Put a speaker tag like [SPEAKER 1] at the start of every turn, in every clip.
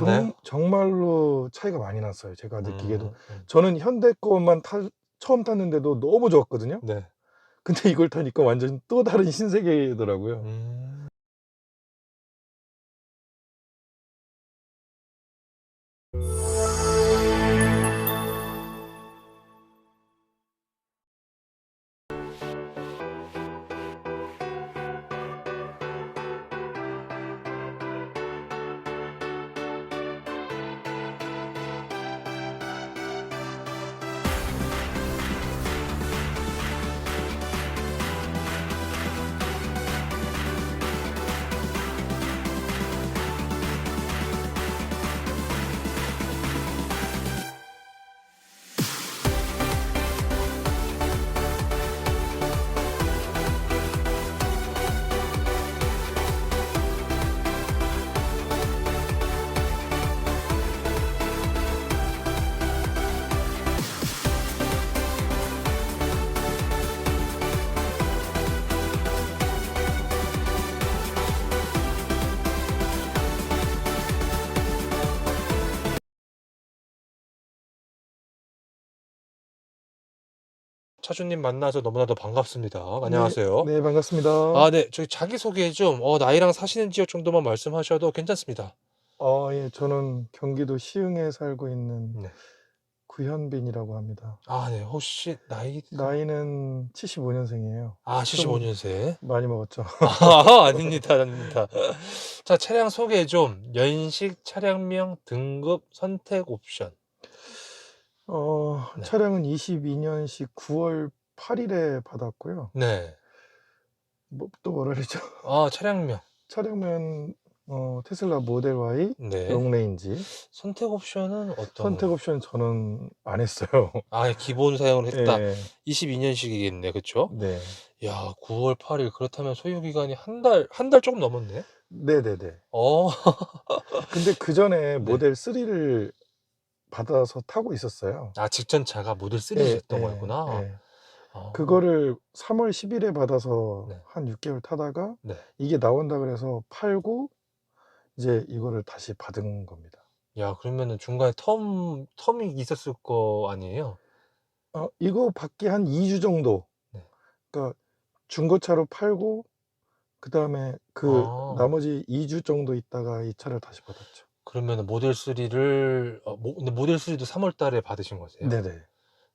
[SPEAKER 1] 네.
[SPEAKER 2] 정말로 차이가 많이 났어요, 제가 느끼기에도.
[SPEAKER 1] 음.
[SPEAKER 2] 저는 현대 것만 처음 탔는데도 너무 좋았거든요.
[SPEAKER 1] 네.
[SPEAKER 2] 근데 이걸 타니까 완전 또 다른 신세계더라고요.
[SPEAKER 1] 음. 차주님 만나서 너무나도 반갑습니다.
[SPEAKER 2] 네.
[SPEAKER 1] 안녕하세요.
[SPEAKER 2] 네, 반갑습니다.
[SPEAKER 1] 아 네. 저희 자기소개 좀 나이랑 사시는 지역 정도만 말씀하셔도 괜찮습니다.
[SPEAKER 2] 예. 저는 경기도 시흥에 살고 있는
[SPEAKER 1] 네.
[SPEAKER 2] 구현빈이라고 합니다.
[SPEAKER 1] 아 네. 혹시 나이가
[SPEAKER 2] 나이는 75 년생이에요.
[SPEAKER 1] 75
[SPEAKER 2] 좀
[SPEAKER 1] 년생.
[SPEAKER 2] 많이 먹었죠.
[SPEAKER 1] 아 아닙니다, 아닙니다. 자 차량 소개 좀 연식, 차량명, 등급, 선택 옵션. 네.
[SPEAKER 2] 차량은 22 년식 9월 8 일에 받았고요.
[SPEAKER 1] 네.
[SPEAKER 2] 또 뭐라 그러죠?
[SPEAKER 1] 아 차량명.
[SPEAKER 2] 차량은 테슬라 모델 Y
[SPEAKER 1] 네.
[SPEAKER 2] 롱레인지.
[SPEAKER 1] 선택 옵션은 어떤
[SPEAKER 2] 선택
[SPEAKER 1] 거요?
[SPEAKER 2] 옵션 저는 안 했어요.
[SPEAKER 1] 아 기본 사용을 했다.
[SPEAKER 2] 예.
[SPEAKER 1] 22 년식이겠네. 그쵸?
[SPEAKER 2] 네.
[SPEAKER 1] 야 9월 8일 그렇다면 소요 기간이 한 달 조금 넘었네.
[SPEAKER 2] 네네네.
[SPEAKER 1] 어.
[SPEAKER 2] 근데 그전에
[SPEAKER 1] 네.
[SPEAKER 2] 모델 3를 받아서 타고 있었어요.
[SPEAKER 1] 아 직전차가 모델 3
[SPEAKER 2] 예,
[SPEAKER 1] 셨던
[SPEAKER 2] 예,
[SPEAKER 1] 거였구나.
[SPEAKER 2] 예.
[SPEAKER 1] 어.
[SPEAKER 2] 그거를 3월 10 일에 받아서
[SPEAKER 1] 네.
[SPEAKER 2] 한 6 개월 타다가
[SPEAKER 1] 네.
[SPEAKER 2] 이게 나온다 그래서 팔고 이제 이거를 다시 받은 겁니다.
[SPEAKER 1] 야 그러면은 중간에 텀이 있었을 거 아니에요?
[SPEAKER 2] 이거 받기 한 2주 정도.
[SPEAKER 1] 네.
[SPEAKER 2] 그러니까 중고차로 팔고 그다음에 그
[SPEAKER 1] 아.
[SPEAKER 2] 나머지 2주 정도 있다가 이 차를 다시 받았죠.
[SPEAKER 1] 그러면은 모델 3를 근데 모델 3도 3월 달에 받으신 거세요?
[SPEAKER 2] 네네.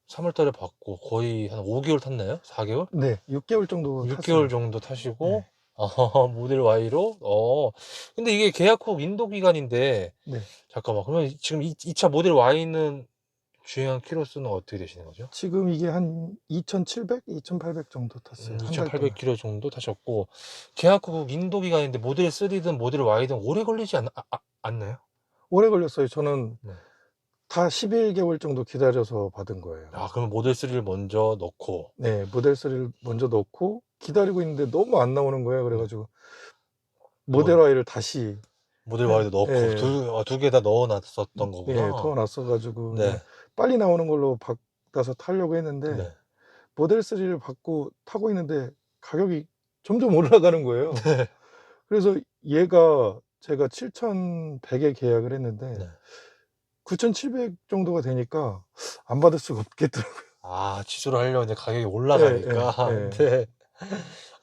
[SPEAKER 1] 3월 달에 받고 거의 한 5 개월 탔나요? 4 개월?
[SPEAKER 2] 네. 6 개월 정도
[SPEAKER 1] 6 개월
[SPEAKER 2] 탔어요.
[SPEAKER 1] 정도 타시고
[SPEAKER 2] 네.
[SPEAKER 1] 모델 Y로 근데 이게 계약 후 인도 기간인데
[SPEAKER 2] 네.
[SPEAKER 1] 잠깐만 그러면 지금 이 차 모델 Y는 주행한 키로수는 어떻게 되시는 거죠?
[SPEAKER 2] 지금 이게 한 2,700, 2,800 정도 탔어요, 한 달
[SPEAKER 1] 2,800
[SPEAKER 2] 동안.
[SPEAKER 1] 킬로 정도 타셨고 계약 후 인도 기간인데 모델 3든 모델 Y든 오래 걸리지 않나요?
[SPEAKER 2] 오래 걸렸어요. 저는
[SPEAKER 1] 네.
[SPEAKER 2] 다 11 개월 정도 기다려서 받은 거예요.
[SPEAKER 1] 아 그러면 모델 3를 먼저 넣고
[SPEAKER 2] 네. 모델 3를 먼저 넣고 기다리고 있는데 너무 안 나오는 거예요. 그래
[SPEAKER 1] 네.
[SPEAKER 2] 가지고
[SPEAKER 1] 또
[SPEAKER 2] 모델 Y를 다시
[SPEAKER 1] 모델 Y도 넣고
[SPEAKER 2] 예.
[SPEAKER 1] 두 개 다 넣어 놨었던
[SPEAKER 2] 예.
[SPEAKER 1] 거구나.
[SPEAKER 2] 더 놨어 가지고 이제
[SPEAKER 1] 네.
[SPEAKER 2] 빨리 나오는 걸로 바꿔서 타려고 했는데
[SPEAKER 1] 네.
[SPEAKER 2] 모델 3를 받고 타고 있는데 가격이 점점 올라가는 거예요.
[SPEAKER 1] 네.
[SPEAKER 2] 그래서 얘가 제가 7,100에 계약을 했는데
[SPEAKER 1] 네.
[SPEAKER 2] 9,700 정도가 되니까 안 받을 수가 없겠더라고요.
[SPEAKER 1] 아 취소를 하려고 이제 가격이
[SPEAKER 2] 예,
[SPEAKER 1] 올라가니까.
[SPEAKER 2] 예,
[SPEAKER 1] 네.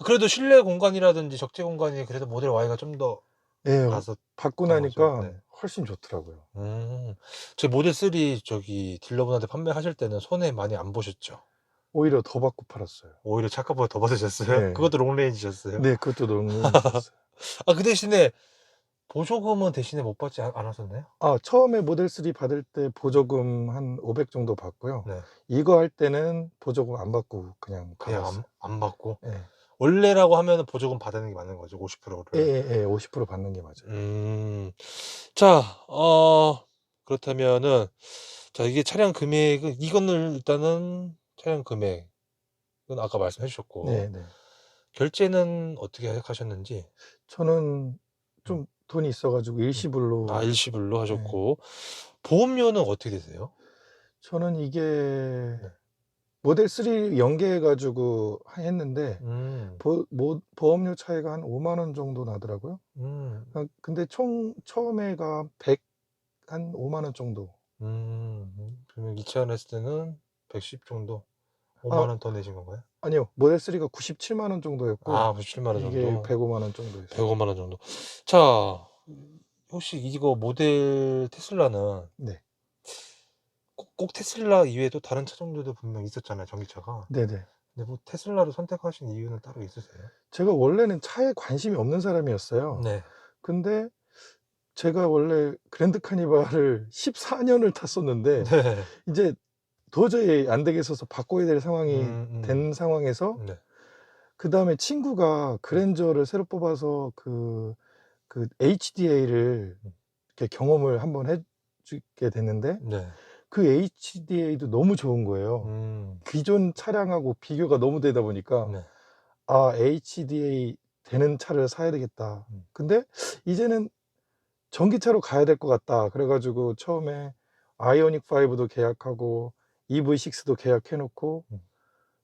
[SPEAKER 1] 그래도 실내 공간이라든지 적재 공간이 그래도 모델 Y가 좀 더
[SPEAKER 2] 예. 예.
[SPEAKER 1] 나았었던
[SPEAKER 2] 받고
[SPEAKER 1] 거죠?
[SPEAKER 2] 나니까
[SPEAKER 1] 네.
[SPEAKER 2] 훨씬 좋더라고요.
[SPEAKER 1] 제 모델 3 저기 딜러분한테 판매하실 때는 손해 많이 안 보셨죠?
[SPEAKER 2] 오히려 더 받고 팔았어요.
[SPEAKER 1] 오히려 차값보다 더 받으셨어요?
[SPEAKER 2] 예.
[SPEAKER 1] 그것도 롱레인지셨어요?
[SPEAKER 2] 네, 그것도 롱레인지였어요.
[SPEAKER 1] 아 그 대신에 보조금은 대신에 못 받지 않았었나요?
[SPEAKER 2] 처음에 모델 3 받을 때 보조금 한 500 정도 받고요.
[SPEAKER 1] 네.
[SPEAKER 2] 이거 할 때는 보조금 안 받고 그냥
[SPEAKER 1] 그냥
[SPEAKER 2] 받았어요.
[SPEAKER 1] 안 받고
[SPEAKER 2] 예.
[SPEAKER 1] 원래라고 하면은 보조금 받는 게 맞는 거죠, 50%를.
[SPEAKER 2] 예예예. 50% 받는 게 맞아요.
[SPEAKER 1] 자 그렇다면은 자 이게 차량 금액은 이거는 일단은 차량 금액은 아까 말씀해 주셨고
[SPEAKER 2] 네네.
[SPEAKER 1] 결제는 어떻게 하셨는지.
[SPEAKER 2] 저는
[SPEAKER 1] 음
[SPEAKER 2] 좀 돈이 있어 가지고
[SPEAKER 1] 음. 아
[SPEAKER 2] 일시불로.
[SPEAKER 1] 일시불로
[SPEAKER 2] 예.
[SPEAKER 1] 하셨고 보험료는 어떻게 되세요?
[SPEAKER 2] 저는 이게
[SPEAKER 1] 네.
[SPEAKER 2] 모델 3 연계해 가지고 했는데
[SPEAKER 1] 음.
[SPEAKER 2] 보험료 차이가 한 5만 원 정도 나더라고요.
[SPEAKER 1] 음.
[SPEAKER 2] 근데 총 처음에가 한 5만 원 정도.
[SPEAKER 1] 그러면 이 차를 했을 때는 110 정도, 5만
[SPEAKER 2] 아,
[SPEAKER 1] 원 더 내신 건가요?
[SPEAKER 2] 아니요. 모델 3가 97만 원 정도였고
[SPEAKER 1] 아, 97만 원
[SPEAKER 2] 이게
[SPEAKER 1] 정도,
[SPEAKER 2] 105만 원 정도였어요.
[SPEAKER 1] 105만 원 정도. 자, 혹시 이거 모델 테슬라는
[SPEAKER 2] 네.
[SPEAKER 1] 꼭 테슬라 이외에도 다른 차종들도 분명 있었잖아요, 전기차가.
[SPEAKER 2] 네네.
[SPEAKER 1] 근데 뭐 테슬라를 선택하신 이유는 따로 있으세요?
[SPEAKER 2] 제가 원래는 차에 관심이 없는 사람이었어요.
[SPEAKER 1] 네.
[SPEAKER 2] 근데 제가 원래 그랜드 카니발을 14년을 탔었는데
[SPEAKER 1] 네.
[SPEAKER 2] 이제 도저히 안 되겠어서 바꿔야 될 상황이 된
[SPEAKER 1] 음.
[SPEAKER 2] 상황에서
[SPEAKER 1] 네.
[SPEAKER 2] 그다음에 친구가 그랜저를 새로 뽑아서 그 HDA를
[SPEAKER 1] 음.
[SPEAKER 2] 이렇게 경험을 한번 해주게 됐는데
[SPEAKER 1] 네.
[SPEAKER 2] 그 HDA도 너무 좋은 거예요.
[SPEAKER 1] 음.
[SPEAKER 2] 기존 차량하고 비교가 너무 되다 보니까
[SPEAKER 1] 네.
[SPEAKER 2] 아, HDA 되는 차를 사야 되겠다.
[SPEAKER 1] 음.
[SPEAKER 2] 근데 이제는 전기차로 가야 될 것 같다. 그래가지고 처음에 아이오닉 5도 계약하고 EV6도 계약해 놓고
[SPEAKER 1] 음.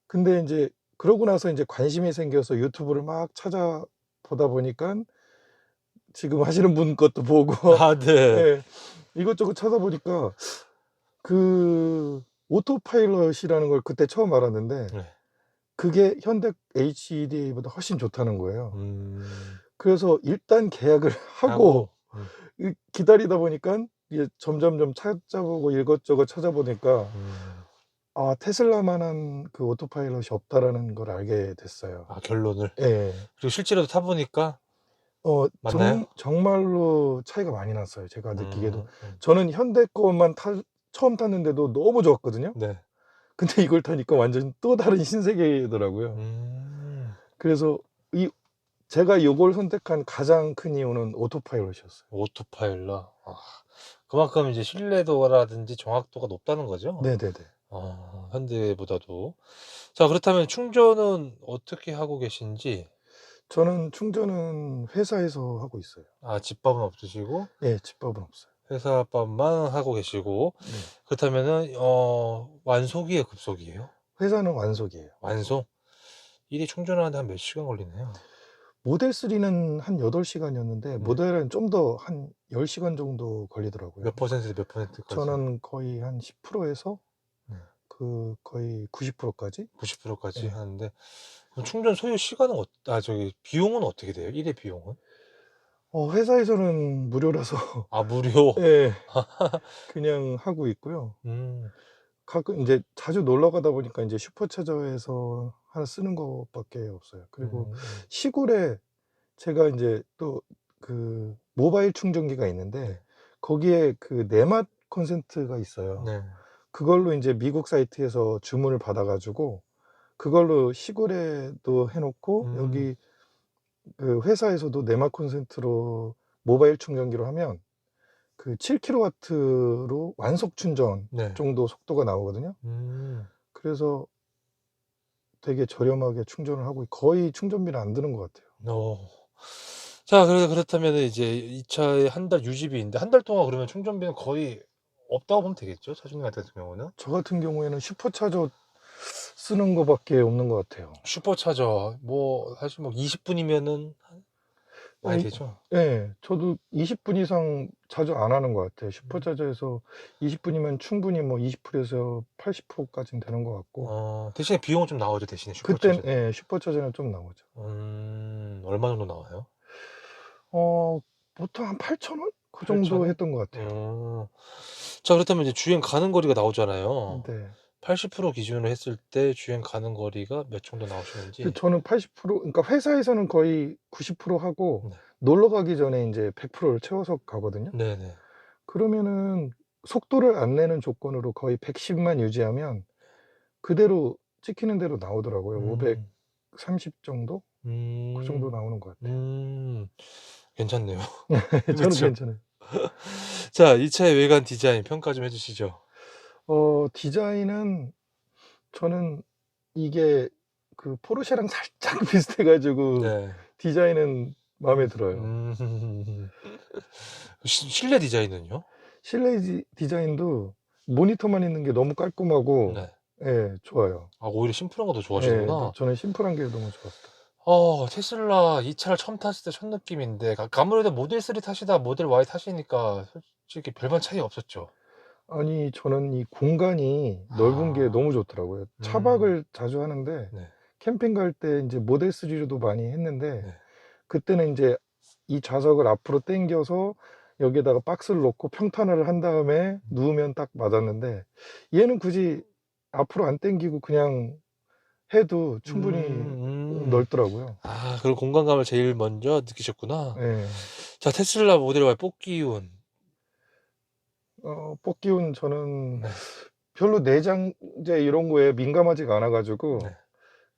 [SPEAKER 2] 근데 이제 그러고 나서 이제 관심이 생겨서 유튜브를 막 찾아보다 보니까 지금 하시는 분 것도 보고
[SPEAKER 1] 아, 네.
[SPEAKER 2] 예, 이것저것 찾아보니까 그 오토파일럿이라는 걸 그때 처음 알았는데
[SPEAKER 1] 네.
[SPEAKER 2] 그게 현대 HDA보다 훨씬 좋다는 거예요.
[SPEAKER 1] 음.
[SPEAKER 2] 그래서 일단 계약을 하고 기다리다 보니까 이게 점점점 찾아보고 이것저것 찾아보니까 아, 테슬라만한 그 오토파일럿이 없다라는 걸 알게 됐어요.
[SPEAKER 1] 아, 결론을.
[SPEAKER 2] 예.
[SPEAKER 1] 그리고 실제로도 타보니까 맞나요?
[SPEAKER 2] 정말로 차이가 많이 났어요. 제가 느끼기에도.
[SPEAKER 1] 음.
[SPEAKER 2] 저는 현대 것만 처음 탔는데도 너무 좋았거든요.
[SPEAKER 1] 네.
[SPEAKER 2] 근데 이걸 타니까 완전 또 다른 신세계더라고요.
[SPEAKER 1] 음.
[SPEAKER 2] 그래서 제가 이걸 선택한 가장 큰 이유는 오토파일럿이었어요.
[SPEAKER 1] 오토파일럿. 아, 그만큼 이제 신뢰도라든지 정확도가 높다는 거죠?
[SPEAKER 2] 네네네.
[SPEAKER 1] 현대보다도. 자, 그렇다면 충전은 어떻게 하고 계신지?
[SPEAKER 2] 저는 충전은 회사에서 하고 있어요.
[SPEAKER 1] 아, 집밥은 없으시고
[SPEAKER 2] 예, 집밥은 없어요.
[SPEAKER 1] 회사밥만 하고 계시고,
[SPEAKER 2] 네.
[SPEAKER 1] 그렇다면은 완속이에요, 급속이에요?
[SPEAKER 2] 회사는 완속이에요.
[SPEAKER 1] 완속? 일이 충전하는데 한 몇 시간 걸리나요?
[SPEAKER 2] 모델 3는 한 8시간이었는데
[SPEAKER 1] 네.
[SPEAKER 2] 모델은 좀 더 한 10시간 정도 걸리더라고요.
[SPEAKER 1] 몇 퍼센트 몇 퍼센트까지?
[SPEAKER 2] 저는 거의 한 10%에서
[SPEAKER 1] 네.
[SPEAKER 2] 거의 90%까지?
[SPEAKER 1] 90%까지
[SPEAKER 2] 네.
[SPEAKER 1] 하는데, 그럼 충전 소요 시간은 비용은 어떻게 돼요? 일의 비용은?
[SPEAKER 2] 회사에서는 무료라서
[SPEAKER 1] 아, 무료?
[SPEAKER 2] 예, 그냥 하고 있고요.
[SPEAKER 1] 음.
[SPEAKER 2] 가끔 이제 자주 놀러 가다 보니까 이제 슈퍼차저에서 하나 쓰는 것밖에 없어요. 그리고 시골에 제가 이제 또 그 모바일 충전기가 있는데
[SPEAKER 1] 네.
[SPEAKER 2] 거기에 그 네맛 콘센트가 있어요.
[SPEAKER 1] 네.
[SPEAKER 2] 그걸로 이제 미국 사이트에서 주문을 받아 가지고 그걸로 시골에도 해 놓고 여기 그 회사에서도 네맛 콘센트로 모바일 충전기로 하면 그 7kW로 완속 충전
[SPEAKER 1] 네.
[SPEAKER 2] 정도 속도가 나오거든요. 그래서 되게 저렴하게 충전을 하고 거의 충전비는 안 드는 것 같아요.
[SPEAKER 1] 자, 그렇다면은 이제 이 차에 한 달 유지비인데 한 달 동안 그러면 충전비는 거의 없다고 보면 되겠죠? 차주님 같은 경우는?
[SPEAKER 2] 저 같은 경우에는 슈퍼차저 쓰는 거밖에 없는 것 같아요.
[SPEAKER 1] 슈퍼차저 뭐 사실 뭐 20분이면은 많이 되죠?
[SPEAKER 2] 예, 저도 20분 이상 자주 안 하는 것 같아요. 슈퍼차저에서 20분이면 충분히 뭐 20%에서 80%까지는 되는 것 같고.
[SPEAKER 1] 대신에 비용은 좀 나오죠, 대신에
[SPEAKER 2] 그땐
[SPEAKER 1] 슈퍼차저.
[SPEAKER 2] 예, 슈퍼차저는 좀 나오죠.
[SPEAKER 1] 얼마 정도 나와요?
[SPEAKER 2] 보통 한 8,000원? 그
[SPEAKER 1] 8,000
[SPEAKER 2] 정도
[SPEAKER 1] 원?
[SPEAKER 2] 했던 것 같아요.
[SPEAKER 1] 자, 그렇다면 이제 주행 가는 거리가 나오잖아요.
[SPEAKER 2] 네.
[SPEAKER 1] 80% 기준으로 했을 때 주행 가는 거리가 몇 정도 나오시는지?
[SPEAKER 2] 저는 80%, 그러니까 회사에서는 거의 90% 하고
[SPEAKER 1] 네.
[SPEAKER 2] 놀러 가기 전에 이제 100%를 채워서 가거든요.
[SPEAKER 1] 네네.
[SPEAKER 2] 그러면은 속도를 안 내는 조건으로 거의 110만 유지하면 그대로 찍히는 대로 나오더라고요. 530 정도? 그 정도 나오는 것 같아요.
[SPEAKER 1] 괜찮네요.
[SPEAKER 2] 저는
[SPEAKER 1] 그쵸?
[SPEAKER 2] 괜찮아요.
[SPEAKER 1] 자, 이 차의 외관 디자인 평가 좀 해주시죠.
[SPEAKER 2] 디자인은 저는 이게 그 포르쉐랑 살짝 비슷해 가지고
[SPEAKER 1] 네.
[SPEAKER 2] 디자인은 마음에 들어요.
[SPEAKER 1] 실내 디자인은요?
[SPEAKER 2] 실내 디자인도 모니터만 있는 게 너무 깔끔하고
[SPEAKER 1] 네.
[SPEAKER 2] 예, 좋아요.
[SPEAKER 1] 아, 오히려 심플한 것도
[SPEAKER 2] 예,
[SPEAKER 1] 좋아하시는구나.
[SPEAKER 2] 저는 심플한 게 너무 좋았어요.
[SPEAKER 1] 테슬라 이 차를 처음 탔을 때 첫 느낌인데, 아무래도 모델 3 타시다 모델 Y 타시니까 솔직히 별반 차이 없었죠.
[SPEAKER 2] 아니 저는 이 공간이 넓은 게
[SPEAKER 1] 아.
[SPEAKER 2] 너무 좋더라고요.
[SPEAKER 1] 음.
[SPEAKER 2] 차박을 자주 하는데
[SPEAKER 1] 네.
[SPEAKER 2] 캠핑 갈 때 인제 모델 3로도 많이 했는데
[SPEAKER 1] 네.
[SPEAKER 2] 그때는 인제 이 좌석을 앞으로 당겨서 여기에다가 박스를 놓고 평탄화를 한 다음에 누우면 딱 맞았는데 얘는 굳이 앞으로 안 당기고 그냥 해도 충분히 넓더라고요.
[SPEAKER 1] 아, 그런 공간감을 제일 먼저 느끼셨구나.
[SPEAKER 2] 예.
[SPEAKER 1] 자, 테슬라 모델 Y 뽑기운.
[SPEAKER 2] 뽑기운 저는
[SPEAKER 1] 네.
[SPEAKER 2] 별로 내장재 이런 거에 민감하지가 않아 가지고
[SPEAKER 1] 네.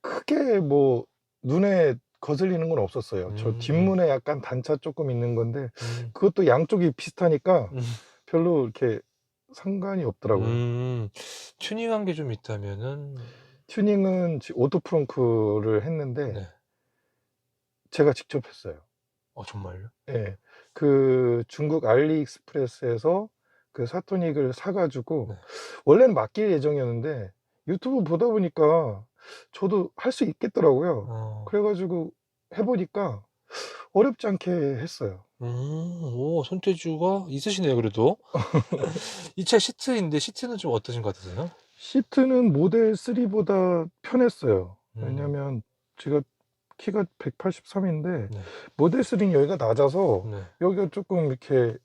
[SPEAKER 2] 크게 뭐 눈에 거슬리는 건 없었어요. 저
[SPEAKER 1] 음.
[SPEAKER 2] 뒷문에 약간 단차 쪼끔 있는 건데
[SPEAKER 1] 음.
[SPEAKER 2] 그것도 양쪽이 비슷하니까
[SPEAKER 1] 음.
[SPEAKER 2] 별로 이렇게 상관이 없더라고요.
[SPEAKER 1] 튜닝한 게 좀 있다면은.
[SPEAKER 2] 튜닝은 오토 프렁크를 했는데
[SPEAKER 1] 네.
[SPEAKER 2] 제가 직접 했어요.
[SPEAKER 1] 정말요?
[SPEAKER 2] 예. 그 중국 알리익스프레스에서 그 사토닉을 사 가지고
[SPEAKER 1] 네.
[SPEAKER 2] 원래는 맡길 예정이었는데 유튜브 보다 보니까 저도 할 수 있겠더라고요. 그래 가지고 해 보니까 어렵지 않게 했어요.
[SPEAKER 1] 오, 손재주가 있으시네요, 그래도. 이 차 시트인데 시트는 좀 어떠신 것 같으세요?
[SPEAKER 2] 시트는 모델 3보다 편했어요.
[SPEAKER 1] 음.
[SPEAKER 2] 왜냐면 제가 키가 183 인데
[SPEAKER 1] 네.
[SPEAKER 2] 모델 3는 여기가 낮아서
[SPEAKER 1] 네.
[SPEAKER 2] 여기가 쪼끔 이렇게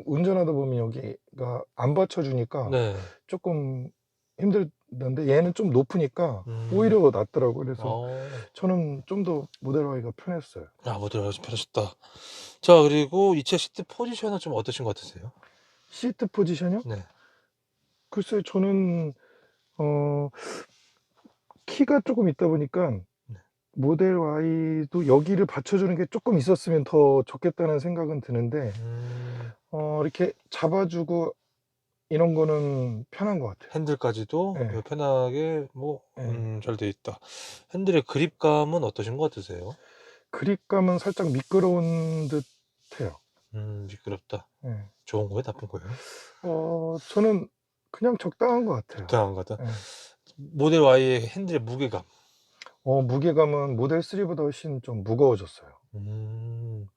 [SPEAKER 2] 운전하다 보면 여기가 안 받쳐 주니까
[SPEAKER 1] 네.
[SPEAKER 2] 쪼끔 힘들던데 얘는 좀 높으니까
[SPEAKER 1] 음.
[SPEAKER 2] 오히려 낫더라고요. 그래서
[SPEAKER 1] 어.
[SPEAKER 2] 저는 좀 더 모델 Y가 편했어요.
[SPEAKER 1] 아, 모델 Y 좀 편하셨다. 자, 그리고 이 차 시트 포지션은 좀 어떠신 것 같으세요?
[SPEAKER 2] 시트 포지션이요?
[SPEAKER 1] 네.
[SPEAKER 2] 글쎄요. 저는 어 키가 쪼금 있다 보니깐
[SPEAKER 1] 네.
[SPEAKER 2] 모델 Y도 여기를 받쳐 주는 게 쪼끔 있었으면 더 좋겠다는 생각은 드는데 이렇게 잡아 주고 이런 거는 편한 것 같아요.
[SPEAKER 1] 핸들까지도
[SPEAKER 2] 예.
[SPEAKER 1] 편하게 뭐
[SPEAKER 2] 예.
[SPEAKER 1] 잘 돼 있다. 핸들의 그립감은 어떠신 것 같으세요?
[SPEAKER 2] 그립감은 살짝 미끄러운 듯해요.
[SPEAKER 1] 미끄럽다.
[SPEAKER 2] 예.
[SPEAKER 1] 좋은 거예요, 나쁜 거예요?
[SPEAKER 2] 저는 그냥 적당한 것 같아요.
[SPEAKER 1] 적당한 거다.
[SPEAKER 2] 예.
[SPEAKER 1] 모델 Y의 핸들의 무게감.
[SPEAKER 2] 무게감은 모델 3보다 훨씬 좀 무거워졌어요.
[SPEAKER 1] 음.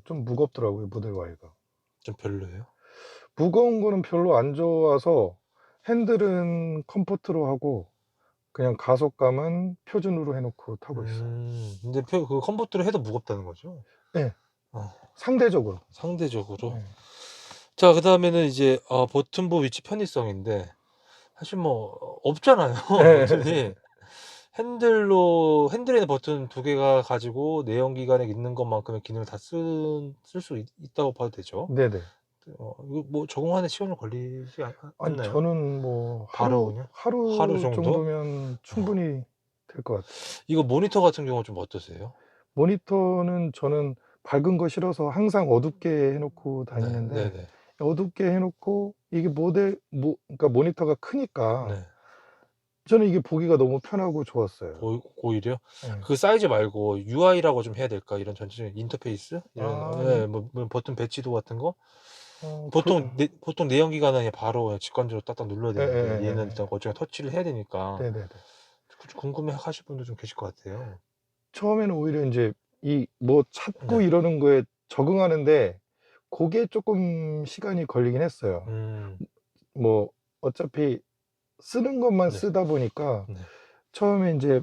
[SPEAKER 2] 좀 무겁더라고요, 모델 Y가.
[SPEAKER 1] 좀 별로예요?
[SPEAKER 2] 무거운 거는 별로 안 좋아서 핸들은 컴포트로 하고 그냥 가속감은 표준으로 해 놓고 타고 있어요.
[SPEAKER 1] 근데 그 컴포트로 해도 무겁다는 거죠?
[SPEAKER 2] 예.
[SPEAKER 1] 어.
[SPEAKER 2] 상대적으로.
[SPEAKER 1] 상대적으로.
[SPEAKER 2] 예.
[SPEAKER 1] 자, 그다음에는 이제 버튼부 위치 편의성인데 사실 뭐 없잖아요,
[SPEAKER 2] 예.
[SPEAKER 1] 버튼이. 핸들에 있는 버튼 두 개가 가지고 내연기관에 있는 것만큼의 기능을 다 쓸 수 있다고 봐도 되죠.
[SPEAKER 2] 네네.
[SPEAKER 1] 이거 뭐 적응하는 데 시간이 걸리지
[SPEAKER 2] 아니
[SPEAKER 1] 않나요?
[SPEAKER 2] 저는 뭐
[SPEAKER 1] 바로
[SPEAKER 2] 하루
[SPEAKER 1] 그냥? 하루
[SPEAKER 2] 하루
[SPEAKER 1] 정도?
[SPEAKER 2] 정도면
[SPEAKER 1] 어.
[SPEAKER 2] 충분히 될 것 같아요.
[SPEAKER 1] 이거 모니터 같은 경우는 좀 어떠세요?
[SPEAKER 2] 모니터는 저는 밝은 거 싫어서 항상 어둡게 해 놓고
[SPEAKER 1] 네.
[SPEAKER 2] 다니는데
[SPEAKER 1] 네네.
[SPEAKER 2] 어둡게 해 놓고 이게 그러니까 모니터가 크니까
[SPEAKER 1] 네.
[SPEAKER 2] 저는 이게 보기가 너무 편하고 좋았어요.
[SPEAKER 1] 오히려?
[SPEAKER 2] 예.
[SPEAKER 1] 그 사이즈 말고 UI라고 좀 해야 될까? 이런 전체적인 인터페이스? 이런
[SPEAKER 2] 아 이
[SPEAKER 1] 예, 뭐 버튼 배치도 같은 거?
[SPEAKER 2] 그
[SPEAKER 1] 보통 내연기관은 그냥 바로 그냥 직관적으로 딱딱 눌러야 되는데 얘는
[SPEAKER 2] 예예예예예.
[SPEAKER 1] 일단 어쨌든 터치를 해야 되니까
[SPEAKER 2] 네네네.
[SPEAKER 1] 궁금해하실 분도 좀 계실 것 같아요.
[SPEAKER 2] 처음에는 오히려 인제 이 뭐 찾고
[SPEAKER 1] 네.
[SPEAKER 2] 이러는 거에 적응하는데 고게 쪼끔 시간이 걸리긴 했어요.
[SPEAKER 1] 음.
[SPEAKER 2] 뭐 어차피 쓰는 것만
[SPEAKER 1] 네.
[SPEAKER 2] 쓰다 보니까
[SPEAKER 1] 네.
[SPEAKER 2] 처음에 인제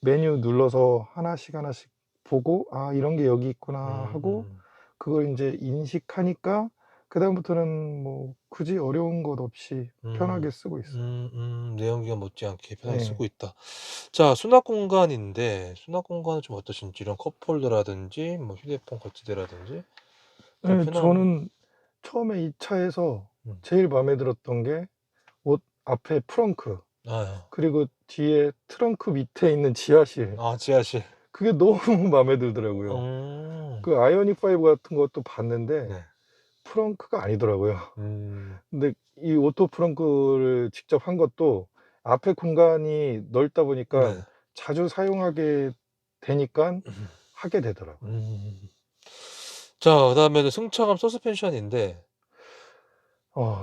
[SPEAKER 2] 메뉴 눌러서 하나씩 하나씩 보고 '아 이런 게 여기 있구나.' 하고
[SPEAKER 1] 음.
[SPEAKER 2] 그걸 인제 인식하니까 그다음부터는 뭐 굳이 어려운 것 없이
[SPEAKER 1] 음.
[SPEAKER 2] 편하게 쓰고 있어요.
[SPEAKER 1] 내연기관 못지않게 편하게
[SPEAKER 2] 예.
[SPEAKER 1] 쓰고 있다. 자, 수납 공간인데 수납 공간은 좀 어떠신지 이런 컵홀더라든지 뭐 휴대폰 거치대라든지 좀
[SPEAKER 2] 예
[SPEAKER 1] 편한.
[SPEAKER 2] 저는 처음에 이 차에서
[SPEAKER 1] 음.
[SPEAKER 2] 제일 마음에 들었던 게 옷 앞에 프렁크
[SPEAKER 1] 아.
[SPEAKER 2] 그리고 뒤에 트렁크 밑에 있는 지하실
[SPEAKER 1] 지하실.
[SPEAKER 2] 그게 너무 마음에 들더라고요.
[SPEAKER 1] 음.
[SPEAKER 2] 그 아이오닉 5 같은 것도 봤는데
[SPEAKER 1] 네.
[SPEAKER 2] 프렁크가 아니더라고요.
[SPEAKER 1] 음.
[SPEAKER 2] 근데 이 오토 프렁크를 직접 한 것도 앞에 공간이 넓다 보니까
[SPEAKER 1] 네.
[SPEAKER 2] 자주 사용하게 되니깐
[SPEAKER 1] 음.
[SPEAKER 2] 하게 되더라고요.
[SPEAKER 1] 음. 자, 그다음에는 승차감 서스펜션인데.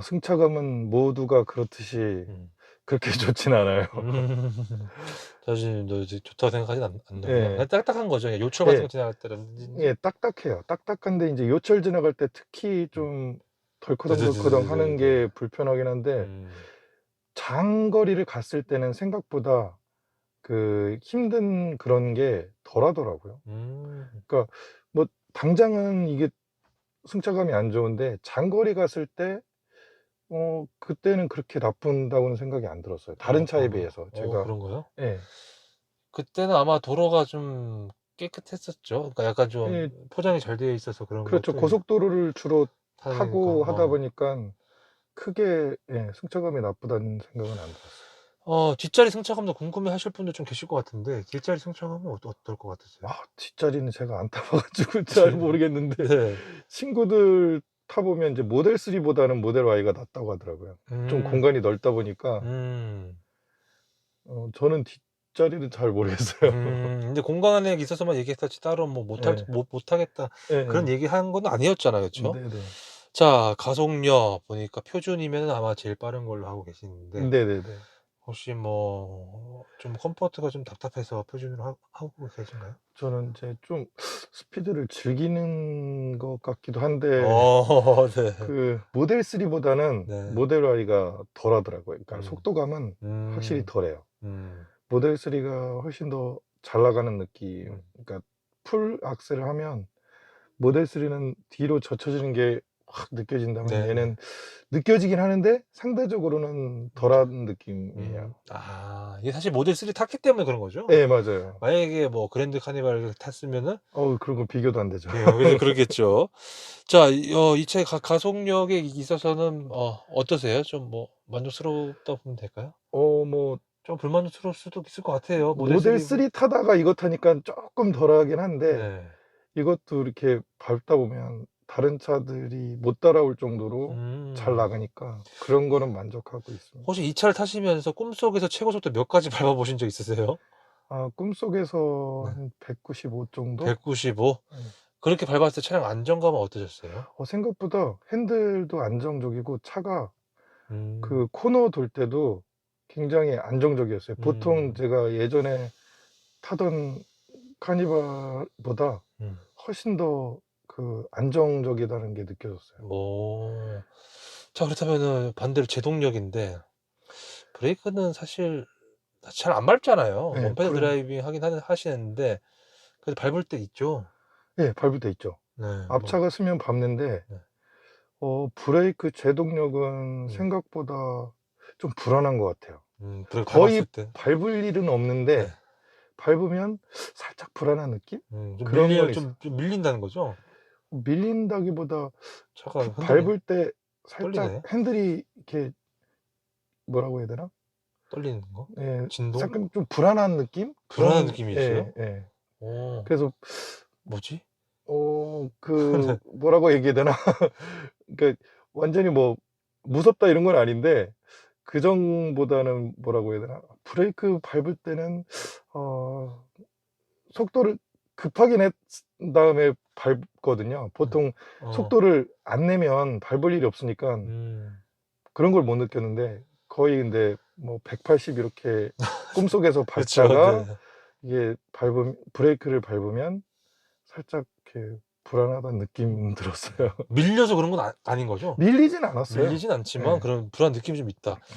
[SPEAKER 2] 승차감은 모두가 그렇듯이
[SPEAKER 1] 음.
[SPEAKER 2] 그렇게 좋진 않아요.
[SPEAKER 1] 음. 자신도 이제 좋다고 생각하진 않는구나.
[SPEAKER 2] 예.
[SPEAKER 1] 그냥 딱딱한 거죠. 그냥 요철 같은
[SPEAKER 2] 예.
[SPEAKER 1] 거 지나갈 때라든지.
[SPEAKER 2] 예 딱딱해요. 딱딱한데 인제 요철 지나갈 때 특히 좀 덜커덩덜커덩 하는
[SPEAKER 1] 드드드드드드.
[SPEAKER 2] 게 불편하긴 한데
[SPEAKER 1] 음.
[SPEAKER 2] 장거리를 갔을 때는 생각보다 그 힘든 그런 게 덜하더라고요.
[SPEAKER 1] 음.
[SPEAKER 2] 그러니까 뭐 당장은 이게 승차감이 안 좋은데 장거리 갔을 때 그때는 그렇게 나쁜다고는 생각이 안 들었어요, 다른 차에 비해서. 제가
[SPEAKER 1] 그런가요?
[SPEAKER 2] 예.
[SPEAKER 1] 그때는 아마 도로가 좀 깨끗했었죠. 그러니까 약간 좀
[SPEAKER 2] 예
[SPEAKER 1] 포장이 잘 되어 있어서 그런
[SPEAKER 2] 그렇죠.
[SPEAKER 1] 것도
[SPEAKER 2] 고속도로를 주로
[SPEAKER 1] 타니까.
[SPEAKER 2] 타고 하다 보니깐 크게 예 승차감이 나쁘다는 생각은 안 들었어요.
[SPEAKER 1] 뒷자리 승차감도 궁금해하실 분들 좀 계실 것 같은데 뒷자리 승차감은 어떨 것 같으세요?
[SPEAKER 2] 뒷자리는 제가 안 타봐 가지고 잘 모르겠는데
[SPEAKER 1] 네.
[SPEAKER 2] 친구들 타 보면 이제 모델 3 보다는 모델 Y가 낫다고 하더라고요. 좀
[SPEAKER 1] 음.
[SPEAKER 2] 공간이 넓다 보니까.
[SPEAKER 1] 음.
[SPEAKER 2] 저는 뒷자리는 잘 모르겠어요.
[SPEAKER 1] 근데 공간에 있어서만 얘기했었지 따로 뭐
[SPEAKER 2] 예.
[SPEAKER 1] 못하겠다 그런
[SPEAKER 2] 예예.
[SPEAKER 1] 얘기한 건 아니었잖아요. 그쵸?
[SPEAKER 2] 네네.
[SPEAKER 1] 자 가속력 보니까 표준이면은 아마 제일 빠른 걸로 하고 계시는데
[SPEAKER 2] 네네네.
[SPEAKER 1] 혹시 뭐 좀 컴포트가 좀 답답해서 표준으로 하고 계신가요?
[SPEAKER 2] 저는 이제 좀 스피드를 즐기는 것 같기도 한데
[SPEAKER 1] 네.
[SPEAKER 2] 그 모델 3 보다는
[SPEAKER 1] 네.
[SPEAKER 2] 모델 Y가 덜하더라고요. 그러니까
[SPEAKER 1] 음.
[SPEAKER 2] 속도감은 확실히
[SPEAKER 1] 음.
[SPEAKER 2] 덜해요.
[SPEAKER 1] 음.
[SPEAKER 2] 모델 3가 훨씬 더 잘 나가는 느낌.
[SPEAKER 1] 음.
[SPEAKER 2] 그러니까 풀 악셀을 하면 모델 3는 뒤로 젖혀지는 게 확 느껴진다면
[SPEAKER 1] 네네.
[SPEAKER 2] 얘는 느껴지긴 하는데 상대적으로는 덜한 느낌이에요.
[SPEAKER 1] 이게 사실 모델 3 탔기 때문에 그런 거죠?
[SPEAKER 2] 예 맞아요.
[SPEAKER 1] 만약에 뭐 그랜드 카니발을 탔으면은
[SPEAKER 2] 그런 건 비교도 안 되죠.
[SPEAKER 1] 그죠 그러겠죠. 자 이 차의 가속력에 있어서는 어떠세요? 좀 뭐 만족스럽다고 보면 될까요?
[SPEAKER 2] 뭐
[SPEAKER 1] 좀 불만족스러울 수도 있을 것 같아요. 모델
[SPEAKER 2] 모델
[SPEAKER 1] 3 보
[SPEAKER 2] 3 타다가 이거 타니깐 쪼끔 덜하긴 한데
[SPEAKER 1] 네.
[SPEAKER 2] 이것도 이렇게 밟다 보면 다른 차들이 못 따라올 정도로 잘
[SPEAKER 1] 음.
[SPEAKER 2] 나가니까 그런 거는 만족하고 있습니다.
[SPEAKER 1] 혹시 이 차를 타시면서 꿈속에서 최고 속도 몇 까지 밟아 보신 적 있으세요?
[SPEAKER 2] 꿈속에서
[SPEAKER 1] 네.
[SPEAKER 2] 한 195 정도?
[SPEAKER 1] 195?
[SPEAKER 2] 예.
[SPEAKER 1] 그렇게 밟았을 때 차량 안정감은 어떠셨어요?
[SPEAKER 2] 생각보다 핸들도 안정적이고 차가
[SPEAKER 1] 음.
[SPEAKER 2] 그 코너 돌 때도 굉장히 안정적이었어요. 보통
[SPEAKER 1] 음.
[SPEAKER 2] 제가 예전에 타던 카니발보다
[SPEAKER 1] 음.
[SPEAKER 2] 훨씬 더 그 안정적이다는 게 느껴졌어요.
[SPEAKER 1] 자 그렇다면은 반대로 제동력인데 브레이크는 사실 잘 안 밟잖아요.
[SPEAKER 2] 예.
[SPEAKER 1] 원패드 드라이빙 하시는데 그래도 밟을 때 있죠?
[SPEAKER 2] 예 밟을 때 있죠.
[SPEAKER 1] 네. 뭐
[SPEAKER 2] 앞차가 쓰면 밟는데
[SPEAKER 1] 네.
[SPEAKER 2] 브레이크 제동력은
[SPEAKER 1] 음.
[SPEAKER 2] 생각보다 좀 불안한 것 같아요.
[SPEAKER 1] 브레이크
[SPEAKER 2] 거의
[SPEAKER 1] 밟았을 때
[SPEAKER 2] 밟을 일은
[SPEAKER 1] 네.
[SPEAKER 2] 없는데 밟으면 살짝 불안한 느낌?
[SPEAKER 1] 좀
[SPEAKER 2] 그런 건 있어요.
[SPEAKER 1] 좀 밀린다는 거죠?
[SPEAKER 2] 밀린다기보다
[SPEAKER 1] 차가 흔들리
[SPEAKER 2] 밟을 때 살짝
[SPEAKER 1] 떨리네.
[SPEAKER 2] 핸들이 이렇게 뭐라고 해야 되나?
[SPEAKER 1] 떨리는 거?
[SPEAKER 2] 예.
[SPEAKER 1] 진동?
[SPEAKER 2] 약간 좀 불안한 느낌?
[SPEAKER 1] 불안한
[SPEAKER 2] 그런
[SPEAKER 1] 느낌이 있어요?
[SPEAKER 2] 예 예.
[SPEAKER 1] 어
[SPEAKER 2] 그래서
[SPEAKER 1] 뭐지?
[SPEAKER 2] 그
[SPEAKER 1] 네.
[SPEAKER 2] 뭐라고 얘기해야 되나? 그러니까 완전히 뭐 무섭다 이런 건 아닌데 그 전보다는 뭐라고 해야 되나? 브레이크 밟을 때는 어 속도를 급하게 낸 다음에 밟거든요.
[SPEAKER 1] 네.
[SPEAKER 2] 보통
[SPEAKER 1] 어.
[SPEAKER 2] 속도를 안 내면 밟을 일이 없으니깐
[SPEAKER 1] 음.
[SPEAKER 2] 그런 걸 못 느꼈는데 거의 근데 뭐 180 이렇게 꿈속에서
[SPEAKER 1] 그쵸.
[SPEAKER 2] 밟다가
[SPEAKER 1] 네.
[SPEAKER 2] 이게 브레이크를 밟으면 살짝 이렇게 불안하다는
[SPEAKER 1] 음.
[SPEAKER 2] 느낌 들었어요.
[SPEAKER 1] 밀려서 그런 건 아닌 거죠?
[SPEAKER 2] 밀리진 않았어요.
[SPEAKER 1] 밀리진 않지만
[SPEAKER 2] 예.
[SPEAKER 1] 그런 불안 느낌이 좀 있다.
[SPEAKER 2] 예.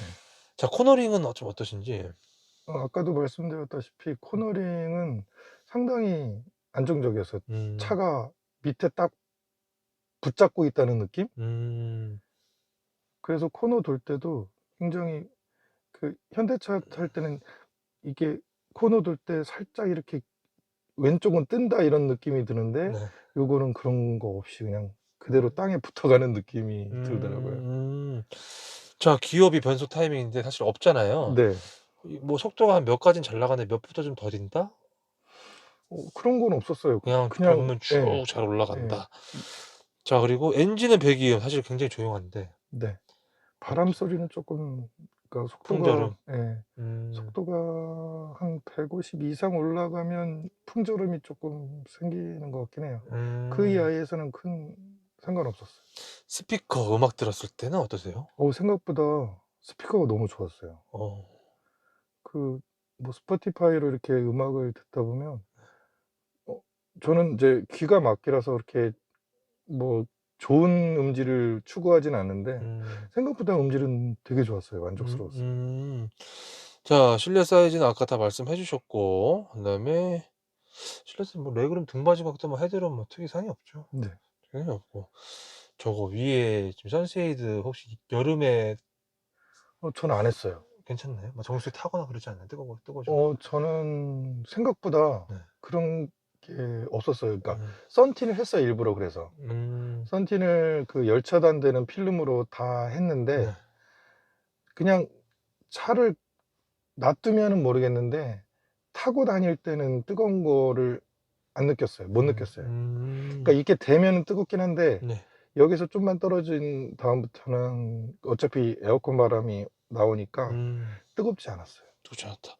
[SPEAKER 1] 자 코너링은 좀 어떠신지?
[SPEAKER 2] 아까도 말씀드렸다시피 코너링은 상당히 안정적이었어요.
[SPEAKER 1] 음.
[SPEAKER 2] 차가 밑에 딱 붙잡고 있다는 느낌?
[SPEAKER 1] 음.
[SPEAKER 2] 그래서 코너 돌 때도 굉장히 그 현대차 탈 때는 이게 코너 돌 때 살짝 이렇게 '왼쪽은 뜬다.' 이런 느낌이 드는데
[SPEAKER 1] 네.
[SPEAKER 2] 요거는 그런 거 없이 그냥 그대로 땅에 붙어가는 느낌이 들더라고요.
[SPEAKER 1] 음. 자 기어비 변속 타이밍인데 사실 없잖아요.
[SPEAKER 2] 네.
[SPEAKER 1] 뭐 속도가 한 몇 가지는 잘 나가는데 몇 부터 좀 더딘다?
[SPEAKER 2] 그런 건 없었어요.
[SPEAKER 1] 그냥
[SPEAKER 2] 그냥
[SPEAKER 1] 밟으면
[SPEAKER 2] 예.
[SPEAKER 1] 쭉 잘
[SPEAKER 2] 예.
[SPEAKER 1] 올라간다. 자 그리고 엔진은 배기음 사실 굉장히 조용한데
[SPEAKER 2] 네. 바람 소리는 쪼끔 그러니까 속도가
[SPEAKER 1] 풍절음.
[SPEAKER 2] 예.
[SPEAKER 1] 음.
[SPEAKER 2] 속도가 한 150 이상 올라가면 풍절음이 쪼끔 생기는 것 같긴 해요. 그
[SPEAKER 1] 음.
[SPEAKER 2] 이하에서는 큰 상관없었어요.
[SPEAKER 1] 스피커 음악 들었을 때는 어떠세요?
[SPEAKER 2] 생각보다 스피커가 너무 좋았어요.
[SPEAKER 1] 어.
[SPEAKER 2] 그 뭐 스포티파이로 이렇게 음악을 듣다 보면 저는 이제 귀가 막히라서 그렇게 뭐 좋은 음질을 추구하진 않는데
[SPEAKER 1] 음.
[SPEAKER 2] 생각보다 음질은 되게 좋았어요.
[SPEAKER 1] 음
[SPEAKER 2] 만족스러웠어요.
[SPEAKER 1] 음. 자 실내 사이즈는 아까 다 말씀해 주셨고 그다음에 실내 사이즈 뭐 레그룸 등받이 같은 뭐 헤드룸 뭐 특이사항이 없죠.
[SPEAKER 2] 네.
[SPEAKER 1] 특이사항이 없고. 저거 위에 지금 선쉐이드 혹시 여름에
[SPEAKER 2] 저는 안 했어요.
[SPEAKER 1] 괜찮나요? 막 정수리 타거나 그러지 않나요? 뜨거워져 갖고.
[SPEAKER 2] 저는 생각보다
[SPEAKER 1] 네.
[SPEAKER 2] 그런 게 없었어요. 그러니까
[SPEAKER 1] 음.
[SPEAKER 2] 선팅을 했어요, 일부러 그래서.
[SPEAKER 1] 음.
[SPEAKER 2] 선팅을 그 열차단되는 필름으로 다 했는데
[SPEAKER 1] 네.
[SPEAKER 2] 그냥 차를 놔두면은 모르겠는데 타고 다닐 때는 뜨거운 거를 안 느꼈어요. 못 느꼈어요. 그러니까 이게 되면은 뜨겁긴 한데
[SPEAKER 1] 네.
[SPEAKER 2] 여기서 좀만 떨어진 다음부터는 어차피 에어컨 바람이 나오니까
[SPEAKER 1] 음.
[SPEAKER 2] 뜨겁지 않았어요.
[SPEAKER 1] 좋지 않다.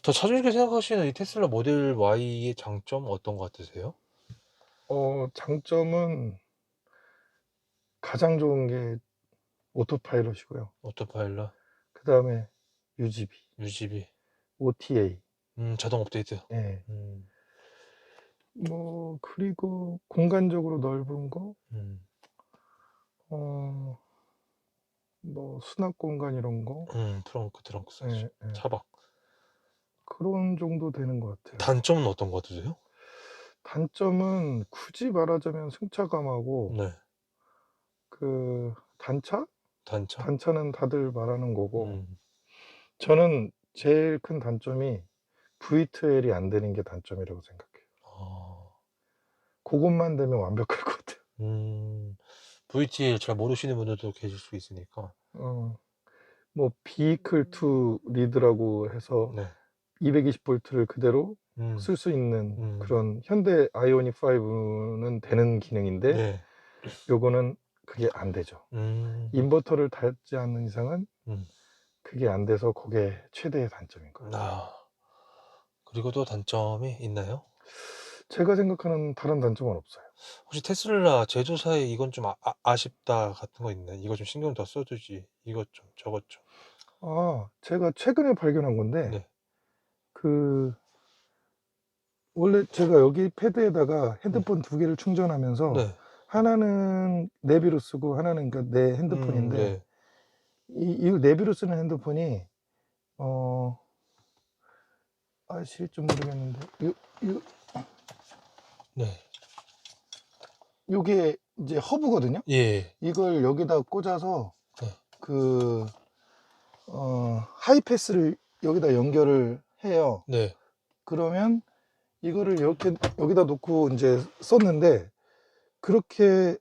[SPEAKER 1] 자 차주님께서 생각하시는 이 테슬라 모델 Y의 장점 어떤 것 같으세요?
[SPEAKER 2] 장점은 가장 좋은 게 오토파일럿이고요.
[SPEAKER 1] 오토파일럿,
[SPEAKER 2] 그다음에 UGB,
[SPEAKER 1] UGB,
[SPEAKER 2] OTA.
[SPEAKER 1] 자동 업데이트.
[SPEAKER 2] 예.
[SPEAKER 1] 음.
[SPEAKER 2] 뭐 그리고 공간적으로 넓은 거,
[SPEAKER 1] 음.
[SPEAKER 2] 어 뭐 수납 공간 이런 거.
[SPEAKER 1] 트렁크 사이즈.
[SPEAKER 2] 예 예.
[SPEAKER 1] 차박.
[SPEAKER 2] 그런 정도 되는 것 같아요.
[SPEAKER 1] 단점은 어떤 것 같으세요?
[SPEAKER 2] 단점은 굳이 말하자면 승차감하고
[SPEAKER 1] 네.
[SPEAKER 2] 그 단차?
[SPEAKER 1] 단차?
[SPEAKER 2] 단차는 다들 말하는 거고
[SPEAKER 1] 음.
[SPEAKER 2] 저는 제일 큰 단점이 V2L이 안 되는 게 단점이라고 생각해요.
[SPEAKER 1] 아.
[SPEAKER 2] 고것만 되면 완벽할 것 같아요.
[SPEAKER 1] VTL 잘 모르시는 분들도 계실 수 있으니까.
[SPEAKER 2] 뭐 vehicle to lead라고 해서
[SPEAKER 1] 네.
[SPEAKER 2] 220 볼트를 그대로
[SPEAKER 1] 음.
[SPEAKER 2] 쓸 수 있는
[SPEAKER 1] 음.
[SPEAKER 2] 그런 현대 아이오닉 5는 되는 기능인데
[SPEAKER 1] 네.
[SPEAKER 2] 요거는 그게 안 되죠.
[SPEAKER 1] 음.
[SPEAKER 2] 인버터를 달지 않는 이상은
[SPEAKER 1] 음.
[SPEAKER 2] 그게 안 돼서 그게 최대의 단점인 것 같아요.
[SPEAKER 1] 아. 그리고 또 단점이 있나요?
[SPEAKER 2] 제가 생각하는 다른 단점은 없어요.
[SPEAKER 1] 혹시 테슬라 제조사에 이건 좀 아쉽다 같은 거 있나요? 이거 좀 신경 더 써 주지. 이것 좀 저것 좀.
[SPEAKER 2] 제가 최근에 발견한 건데
[SPEAKER 1] 네.
[SPEAKER 2] 그 원래 제가 여기 패드에다가
[SPEAKER 1] 네.
[SPEAKER 2] 핸드폰 두 개를 충전하면서
[SPEAKER 1] 네.
[SPEAKER 2] 하나는 내비로 쓰고 하나는 그러니까 내 핸드폰인데
[SPEAKER 1] 네.
[SPEAKER 2] 이 내비로 쓰는 핸드폰이 어 아실지 모르겠는데 요
[SPEAKER 1] 네.
[SPEAKER 2] 요게 이제 허브거든요.
[SPEAKER 1] 예.
[SPEAKER 2] 이걸 여기다 꽂아서
[SPEAKER 1] 네.
[SPEAKER 2] 그 하이패스를 여기다 연결을 해요.
[SPEAKER 1] 네.
[SPEAKER 2] 그러면 이거를 이렇게 여기다 놓고 인제 썼는데 그렇게